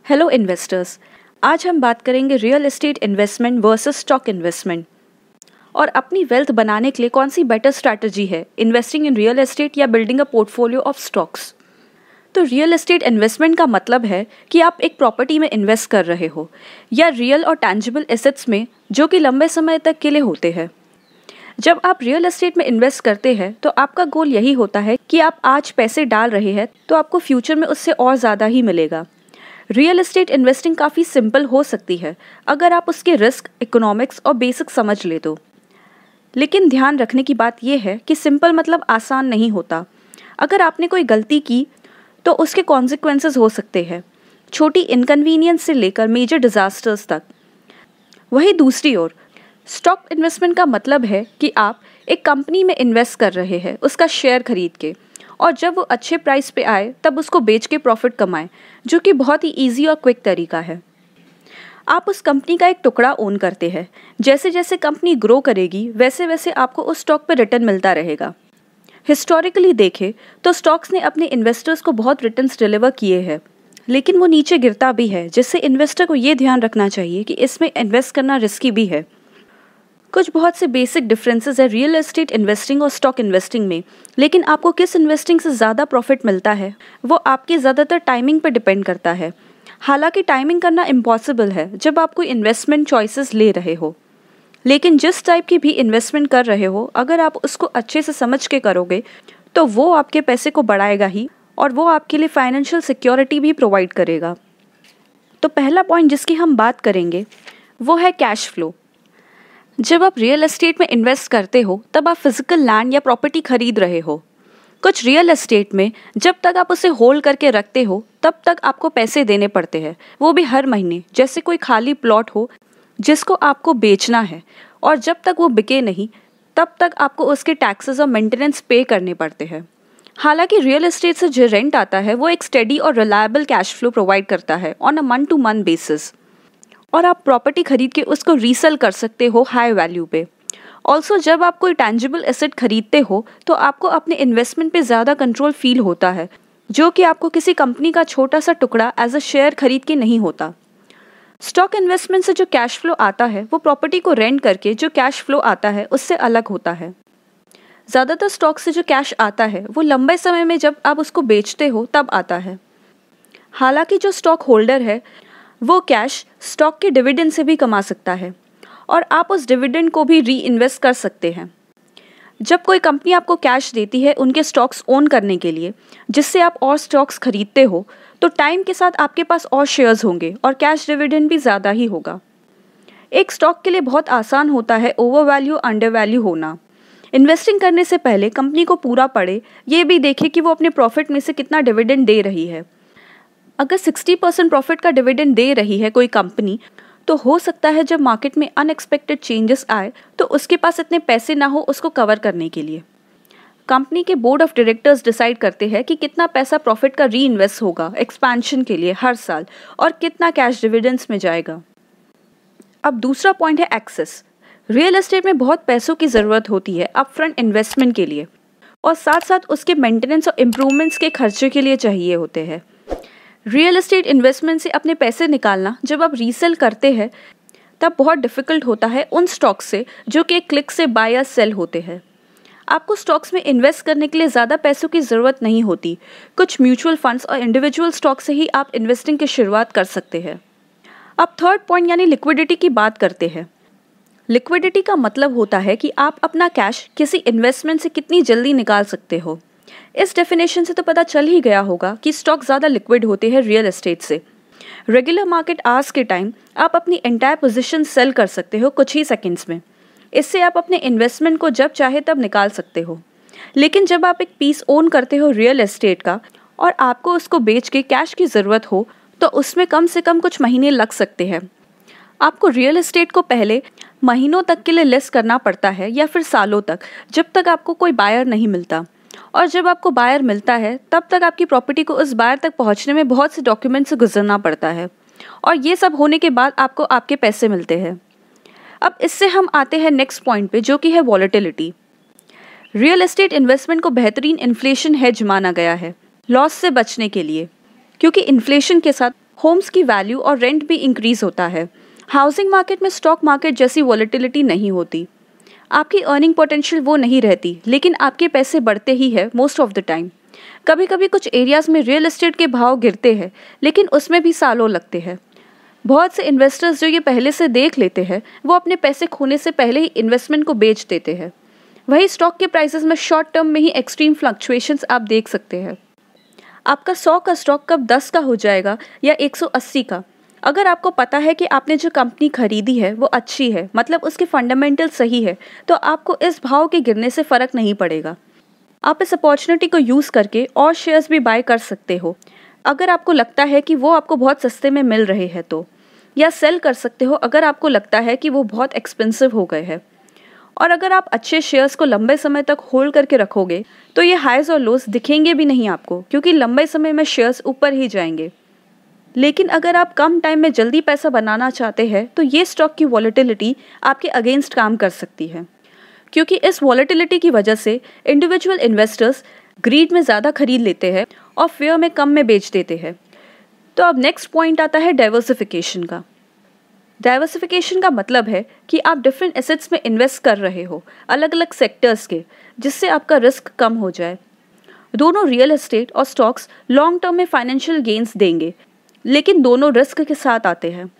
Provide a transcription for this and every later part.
Hello investors. आज हम बात करेंगे real estate investment versus stock investment और अपनी वेल्थ बनाने के लिए कौन सी बेटर स्ट्रैटेजी है, इन्वेस्टिंग इन रियल एस्टेट या building a portfolio of stocks. तो रियल एस्टेट इन्वेस्टमेंट का मतलब है कि आप एक प्रॉपर्टी में इन्वेस्ट कर रहे हो या रियल और टैंजिबल एसेट्स में जो कि लंबे समय तक के लिए होते हैं। जब आप रियल एस्टेट में इन्वेस्ट करते हैं तो आपका गोल यही होता है कि आप आज पैसे डाल रहे हैं तो आपको फ्यूचर में उससे और ज़्यादा ही मिलेगा। रियल एस्टेट इन्वेस्टिंग काफ़ी सिंपल हो सकती है अगर आप उसके रिस्क, इकोनॉमिक्स और बेसिक समझ ले तो। लेकिन ध्यान रखने की बात यह है कि सिंपल मतलब आसान नहीं होता। अगर आपने कोई गलती की तो उसके कॉन्सिक्वेंसेस हो सकते हैं, छोटी इनकन्वीनियंस से लेकर मेजर डिजास्टर्स तक। वहीं दूसरी ओर स्टॉक इन्वेस्टमेंट का मतलब है कि आप एक कंपनी में इन्वेस्ट कर रहे हैं उसका शेयर खरीद के, और जब वो अच्छे प्राइस पे आए तब उसको बेच के प्रॉफिट कमाएं, जो कि बहुत ही इजी और क्विक तरीका है। आप उस कंपनी का एक टुकड़ा ओन करते हैं। जैसे जैसे कंपनी ग्रो करेगी वैसे वैसे आपको उस स्टॉक पर रिटर्न मिलता रहेगा। हिस्टोरिकली देखें तो स्टॉक्स ने अपने इन्वेस्टर्स को बहुत रिटर्न्स डिलीवर किए हैं, लेकिन वो नीचे गिरता भी है, जिससे इन्वेस्टर को ये ध्यान रखना चाहिए कि इसमें इन्वेस्ट करना रिस्की भी है। कुछ बहुत से बेसिक डिफरेंसेस है रियल एस्टेट इन्वेस्टिंग और स्टॉक इन्वेस्टिंग में, लेकिन आपको किस इन्वेस्टिंग से ज़्यादा प्रॉफिट मिलता है वो आपके ज़्यादातर टाइमिंग पर डिपेंड करता है। हालांकि टाइमिंग करना इम्पॉसिबल है जब आप कोई इन्वेस्टमेंट चॉइसेस ले रहे हो, लेकिन जिस टाइप की भी इन्वेस्टमेंट कर रहे हो अगर आप उसको अच्छे से समझ के करोगे तो वो आपके पैसे को बढ़ाएगा ही, और वो आपके लिए फाइनेंशियल सिक्योरिटी भी प्रोवाइड करेगा। तो पहला पॉइंट जिसकी हम बात करेंगे वो है कैश फ्लो। जब आप रियल एस्टेट में इन्वेस्ट करते हो तब आप फिजिकल लैंड या प्रॉपर्टी खरीद रहे हो। कुछ रियल एस्टेट में जब तक आप उसे होल्ड करके रखते हो तब तक आपको पैसे देने पड़ते हैं, वो भी हर महीने। जैसे कोई खाली प्लॉट हो जिसको आपको बेचना है, और जब तक वो बिके नहीं तब तक आपको उसके टैक्सेस और मेंटेनेंस पे करने पड़ते हैं। हालांकि रियल एस्टेट से जो रेंट आता है वो एक स्टेडी और रिलायबल कैश फ्लो प्रोवाइड करता है on a month two month basis, और आप प्रॉपर्टी खरीद के उसको रीसेल कर सकते हो हाई वैल्यू पे। ऑल्सो जब आप कोई टैंजिबल एसेट खरीदते हो तो आपको अपने इन्वेस्टमेंट पे ज़्यादा कंट्रोल फील होता है, जो कि आपको किसी कंपनी का छोटा सा टुकड़ा एज अ शेयर खरीद के नहीं होता। स्टॉक इन्वेस्टमेंट से जो कैश फ्लो आता है वो प्रॉपर्टी को रेंट करके जो कैश फ्लो आता है उससे अलग होता है। ज़्यादातर स्टॉक से जो कैश आता है वो लंबे समय में जब आप उसको बेचते हो तब आता है। हालांकि जो स्टॉक होल्डर है वो कैश स्टॉक के डिविडेंड से भी कमा सकता है, और आप उस डिविडेंड को भी री इन्वेस्ट कर सकते हैं। जब कोई कंपनी आपको कैश देती है उनके स्टॉक्स ओन करने के लिए, जिससे आप और स्टॉक्स खरीदते हो, तो टाइम के साथ आपके पास और शेयर्स होंगे और कैश डिविडेंड भी ज़्यादा ही होगा। एक स्टॉक के लिए बहुत आसान होता है ओवर वैल्यू अंडर वैल्यू होना। इन्वेस्टिंग करने से पहले कंपनी को पूरा पढ़े, ये भी देखे कि वो अपने प्रॉफिट में से कितना डिविडेंड दे रही है। अगर 60% प्रॉफिट का डिविडेंड दे रही है कोई कंपनी, तो हो सकता है जब मार्केट में अनएक्सपेक्टेड चेंजेस आए तो उसके पास इतने पैसे ना हो उसको कवर करने के लिए। कंपनी के बोर्ड ऑफ डायरेक्टर्स डिसाइड करते हैं कि कितना पैसा प्रॉफिट का री इन्वेस्ट होगा एक्सपेंशन के लिए हर साल, और कितना कैश डिविडेंड्स में जाएगा। अब दूसरा पॉइंट है एक्सेस। रियल एस्टेट में बहुत पैसों की ज़रूरत होती है अपफ्रंट इन्वेस्टमेंट के लिए, और साथ साथ उसके मेंटेनेंस और इम्प्रूवमेंट्स के खर्चे के लिए चाहिए होते हैं। रियल एस्टेट इन्वेस्टमेंट से अपने पैसे निकालना जब आप रीसेल करते हैं तब बहुत डिफिकल्ट होता है उन स्टॉक्स से जो कि एक क्लिक से बाय या सेल होते हैं। आपको स्टॉक्स में इन्वेस्ट करने के लिए ज़्यादा पैसों की ज़रूरत नहीं होती। कुछ म्यूचुअल फंड्स और इंडिविजुअल स्टॉक से ही आप इन्वेस्टिंग की शुरुआत कर सकते हैं। अब थर्ड पॉइंट यानी लिक्विडिटी की बात करते हैं। लिक्विडिटी का मतलब होता है कि आप अपना कैश किसी इन्वेस्टमेंट से कितनी जल्दी निकाल सकते हो। इस डेफिनेशन से तो पता चल ही गया होगा कि स्टॉक ज़्यादा लिक्विड होते हैं रियल एस्टेट से। रेगुलर मार्केट आवर्स के टाइम आप अपनी एंटायर पोजीशन सेल कर सकते हो कुछ ही सेकंड्स में। इससे आप अपने इन्वेस्टमेंट को जब चाहे तब निकाल सकते हो। लेकिन जब आप एक पीस ओन करते हो रियल एस्टेट का और आपको उसको बेच के कैश की ज़रूरत हो, तो उसमें कम से कम कुछ महीने लग सकते हैं। आपको रियल एस्टेट को पहले महीनों तक के लिए लिस्ट करना पड़ता है या फिर सालों तक, जब तक आपको कोई बायर नहीं मिलता। और जब आपको बायर मिलता है तब तक आपकी प्रॉपर्टी को उस बायर तक पहुंचने में बहुत से डॉक्यूमेंट से गुजरना पड़ता है, और ये सब होने के बाद आपको आपके पैसे मिलते हैं। अब इससे हम आते हैं नेक्स्ट पॉइंट पे, जो कि है वॉलेटिलिटी। रियल एस्टेट इन्वेस्टमेंट को बेहतरीन इन्फ्लेशन हेज माना गया है लॉस से बचने के लिए, क्योंकि इन्फ्लेशन के साथ होम्स की वैल्यू और रेंट भी इंक्रीज होता है। हाउसिंग मार्केट में स्टॉक मार्केट जैसी वॉलेटिलिटी नहीं होती। आपकी अर्निंग पोटेंशियल वो नहीं रहती, लेकिन आपके पैसे बढ़ते ही है मोस्ट ऑफ द टाइम। कभी कभी कुछ एरियाज में रियल एस्टेट के भाव गिरते हैं, लेकिन उसमें भी सालों लगते हैं। बहुत से इन्वेस्टर्स जो ये पहले से देख लेते हैं, वो अपने पैसे खोने से पहले ही इन्वेस्टमेंट को बेच देते हैं। वही स्टॉक के प्राइसेस में शॉर्ट टर्म में ही एक्सट्रीम फ्लक्चुएशंस आप देख सकते हैं। आपका 100 का स्टॉक कब 10 का हो जाएगा या 180 का, अगर आपको पता है कि आपने जो कंपनी खरीदी है वो अच्छी है, मतलब उसके फंडामेंटल सही है, तो आपको इस भाव के गिरने से फ़र्क नहीं पड़ेगा। आप इस अपॉर्चुनिटी को यूज़ करके और शेयर्स भी बाय कर सकते हो अगर आपको लगता है कि वो आपको बहुत सस्ते में मिल रहे हैं तो, या सेल कर सकते हो अगर आपको लगता है कि वो बहुत एक्सपेंसिव हो गए हैं। और अगर आप अच्छे शेयर्स को लंबे समय तक होल्ड करके रखोगे तो ये हाइज और लोस दिखेंगे भी नहीं आपको, क्योंकि लंबे समय में शेयर्स ऊपर ही जाएंगे। लेकिन अगर आप कम टाइम में जल्दी पैसा बनाना चाहते हैं तो ये स्टॉक की वॉलेटिलिटी आपके अगेंस्ट काम कर सकती है, क्योंकि इस वॉलेटिलिटी की वजह से इंडिविजुअल इन्वेस्टर्स ग्रीड में ज़्यादा खरीद लेते हैं और फेयर में कम में बेच देते हैं। तो अब नेक्स्ट पॉइंट आता है डाइवर्सिफिकेशन का। डाइवर्सिफिकेशन का मतलब है कि आप डिफरेंट एसेट्स में इन्वेस्ट कर रहे हो, अलग अलग सेक्टर्स के, जिससे आपका रिस्क कम हो जाए। दोनों रियल एस्टेट और स्टॉक्स लॉन्ग टर्म में फाइनेंशियल गेन्स देंगे, लेकिन दोनों रिस्क के साथ आते हैं।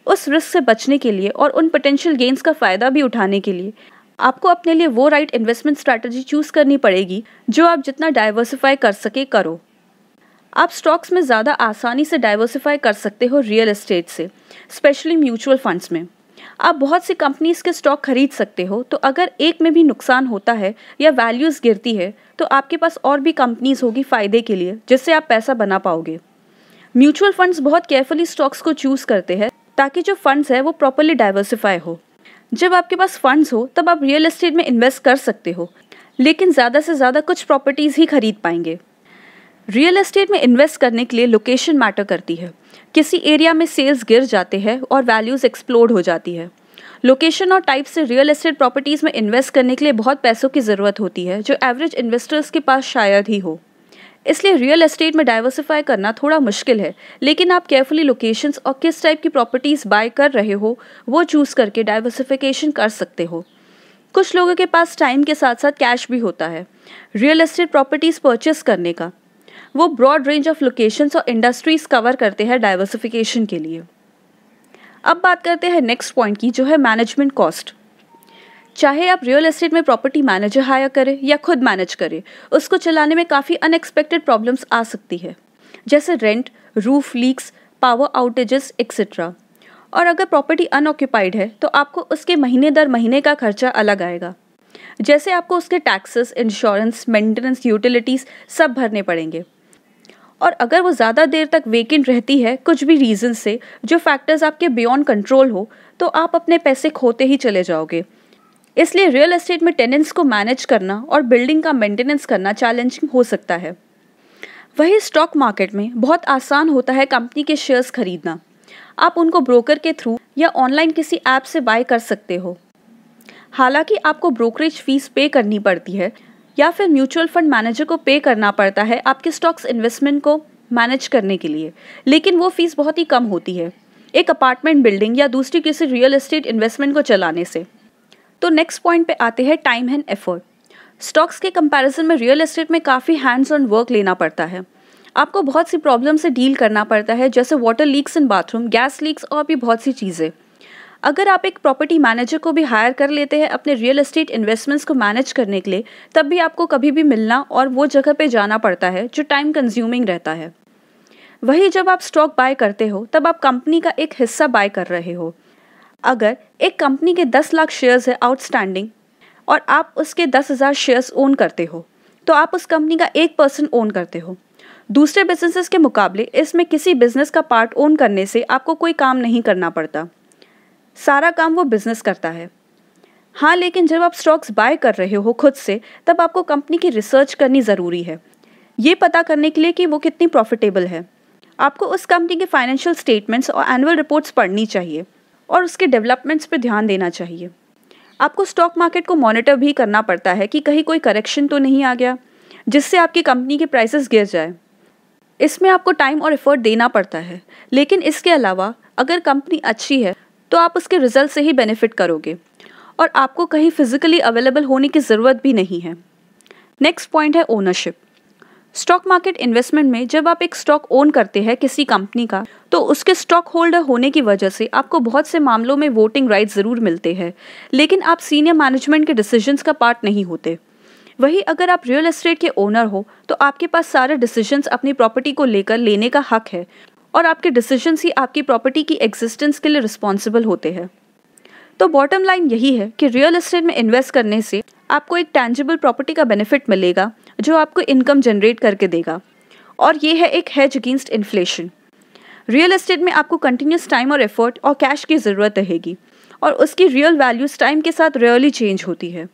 उस रिस्क से बचने के लिए और उन पोटेंशियल गेन्स का फ़ायदा भी उठाने के लिए आपको अपने लिए वो राइट इन्वेस्टमेंट स्ट्रैटेजी चूज़ करनी पड़ेगी जो आप जितना डाइवर्सिफाई कर सके करो। आप स्टॉक्स में ज़्यादा आसानी से डाइवर्सिफाई कर सकते हो रियल एस्टेट से, स्पेशली म्यूचुअल फंड्स में। आप बहुत सी कंपनीज के स्टॉक खरीद सकते हो, तो अगर एक में भी नुकसान होता है या वैल्यूज़ गिरती है तो आपके पास और भी कंपनीज होगी फ़ायदे के लिए, जिससे आप पैसा बना पाओगे। म्यूचुअल फंड्स बहुत केयरफुली स्टॉक्स को चूज़ करते हैं ताकि जो फंड्स है वो प्रॉपरली डाइवर्सिफाई हो। जब आपके पास फंड्स हो तब आप रियल एस्टेट में इन्वेस्ट कर सकते हो, लेकिन ज़्यादा से ज़्यादा कुछ प्रॉपर्टीज़ ही खरीद पाएंगे। रियल एस्टेट में इन्वेस्ट करने के लिए लोकेशन मैटर करती है। किसी एरिया में सेल्स गिर जाते हैं और वैल्यूज़ एक्सप्लोड हो जाती है। लोकेशन और टाइप से रियल एस्टेट प्रॉपर्टीज़ में इन्वेस्ट करने के लिए बहुत पैसों की ज़रूरत होती है, जो एवरेज इन्वेस्टर्स के पास शायद ही हो। इसलिए रियल एस्टेट में डाइवर्सिफाई करना थोड़ा मुश्किल है, लेकिन आप केयरफुली लोकेशंस और किस टाइप की प्रॉपर्टीज़ बाय कर रहे हो वो चूज़ करके डाइवर्सिफिकेशन कर सकते हो। कुछ लोगों के पास टाइम के साथ साथ कैश भी होता है रियल एस्टेट प्रॉपर्टीज़ परचेस करने का। वो ब्रॉड रेंज ऑफ लोकेशंस और इंडस्ट्रीज़ कवर करते हैं डाइवर्सिफिकेशन के लिए। अब बात करते हैं नेक्स्ट पॉइंट की, जो है मैनेजमेंट कॉस्ट। चाहे आप रियल एस्टेट में प्रॉपर्टी मैनेजर हायर करें या खुद मैनेज करें, उसको चलाने में काफ़ी अनएक्सपेक्टेड प्रॉब्लम्स आ सकती है, जैसे rent, roof leaks, power outages etcetera. और अगर प्रॉपर्टी अनऑक्यूपाइड है तो आपको उसके महीने दर महीने का खर्चा अलग आएगा, जैसे आपको उसके टैक्सेस, इंश्योरेंस, मेंटेनेंस, यूटिलिटीज़ सब भरने पड़ेंगे। और अगर वो ज़्यादा देर तक वेकेंट रहती है कुछ भी रीज़न से, जो फैक्टर्स आपके बियॉन्ड कंट्रोल हो, तो आप अपने पैसे खोते ही चले जाओगे। इसलिए रियल एस्टेट में टेनेंट्स को मैनेज करना और बिल्डिंग का मेंटेनेंस करना चैलेंजिंग हो सकता है। वही स्टॉक मार्केट में बहुत आसान होता है कंपनी के शेयर्स खरीदना। आप उनको ब्रोकर के थ्रू या ऑनलाइन किसी ऐप से बाय कर सकते हो। हालांकि आपको ब्रोकरेज फीस पे करनी पड़ती है या फिर म्यूचुअल फंड मैनेजर को पे करना पड़ता है आपके स्टॉक्स इन्वेस्टमेंट को मैनेज करने के लिए, लेकिन वो फीस बहुत ही कम होती है एक अपार्टमेंट बिल्डिंग या दूसरी किसी रियल एस्टेट इन्वेस्टमेंट को चलाने से। तो नेक्स्ट पॉइंट पे आते हैं टाइम एंड एफर्ट। स्टॉक्स के कंपैरिजन में रियल एस्टेट में काफ़ी हैंड्स ऑन वर्क लेना पड़ता है। आपको बहुत सी प्रॉब्लम से डील करना पड़ता है, जैसे water leaks in bathroom, gas leaks और भी बहुत सी चीज़ें। अगर आप एक प्रॉपर्टी मैनेजर को भी हायर कर लेते हैं अपने रियल एस्टेट इन्वेस्टमेंट्स को मैनेज करने के लिए, तब भी आपको कभी भी मिलना और वो जगह पे जाना पड़ता है, जो टाइम कंज्यूमिंग रहता है। वही जब आप स्टॉक बाय करते हो तब आप कंपनी का एक हिस्सा बाय कर रहे हो। अगर एक कंपनी के 10 लाख शेयर्स है आउटस्टैंडिंग और आप उसके 10,000 शेयर्स ओन करते हो, तो आप उस कंपनी का 1% ओन करते हो। दूसरे बिजनेसेस के मुकाबले इसमें किसी बिजनेस का पार्ट ओन करने से आपको कोई काम नहीं करना पड़ता, सारा काम वो बिजनेस करता है। हाँ, लेकिन जब आप स्टॉक्स बाय कर रहे हो खुद से, तब आपको कंपनी की रिसर्च करनी ज़रूरी है, ये पता करने के लिए कि वो कितनी प्रॉफिटेबल है। आपको उस कंपनी के फाइनेंशियल स्टेटमेंट्स और एनुअल रिपोर्ट्स पढ़नी चाहिए और उसके डेवलपमेंट्स पर ध्यान देना चाहिए। आपको स्टॉक मार्केट को मॉनिटर भी करना पड़ता है कि कहीं कोई करेक्शन तो नहीं आ गया जिससे आपकी कंपनी के प्राइसेस गिर जाए। इसमें आपको टाइम और एफर्ट देना पड़ता है, लेकिन इसके अलावा अगर कंपनी अच्छी है तो आप उसके रिजल्ट से ही बेनिफिट करोगे और आपको कहीं फिजिकली अवेलेबल होने की ज़रूरत भी नहीं है। नेक्स्ट पॉइंट है ओनरशिप। स्टॉक मार्केट इन्वेस्टमेंट में जब आप एक स्टॉक ओन करते हैं किसी कंपनी का, तो उसके स्टॉक होल्डर होने की वजह से आपको बहुत से मामलों में वोटिंग राइट ज़रूर मिलते हैं, लेकिन आप सीनियर मैनेजमेंट के डिसीजंस का पार्ट नहीं होते। वही अगर आप रियल एस्टेट के ओनर हो तो आपके पास सारे डिसीजंस अपनी प्रॉपर्टी को लेकर लेने का हक है और आपके डिसीजंस ही आपकी प्रॉपर्टी की एग्जिस्टेंस के लिए रिस्पॉन्सिबल होते हैं। तो बॉटम लाइन यही है कि रियल एस्टेट में इन्वेस्ट करने से आपको एक टैंजिबल प्रॉपर्टी का बेनिफिट मिलेगा जो आपको इनकम जनरेट करके देगा, और ये है एक hedge against inflation. Real estate में आपको कंटिन्यूस टाइम और एफर्ट और कैश की ज़रूरत रहेगी और उसकी रियल वैल्यूज टाइम के साथ रियली चेंज होती है।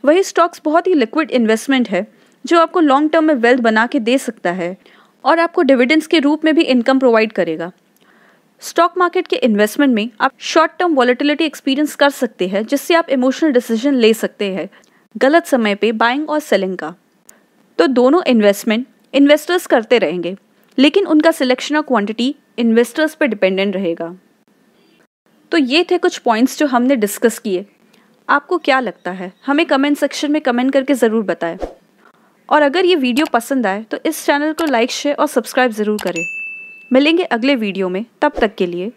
वही स्टॉक्स बहुत ही लिक्विड इन्वेस्टमेंट है जो आपको लॉन्ग टर्म में वेल्थ बना के दे सकता है और आपको डिविडेंड्स के रूप में भी इनकम प्रोवाइड करेगा। स्टॉक मार्केट के इन्वेस्टमेंट में आप शॉर्ट टर्म वॉलेटिलिटी एक्सपीरियंस कर सकते हैं, जिससे आप इमोशनल डिसीजन ले सकते हैं गलत समय पे बाइंग और सेलिंग का। तो दोनों इन्वेस्टमेंट इन्वेस्टर्स करते रहेंगे, लेकिन उनका सिलेक्शन और क्वांटिटी इन्वेस्टर्स पे डिपेंडेंट रहेगा। तो ये थे कुछ पॉइंट्स जो हमने डिस्कस किए। आपको क्या लगता है हमें कमेंट सेक्शन में कमेंट करके ज़रूर बताएं, और अगर ये वीडियो पसंद आए तो इस चैनल को लाइक, शेयर और सब्सक्राइब ज़रूर करें। मिलेंगे अगले वीडियो में, तब तक के लिए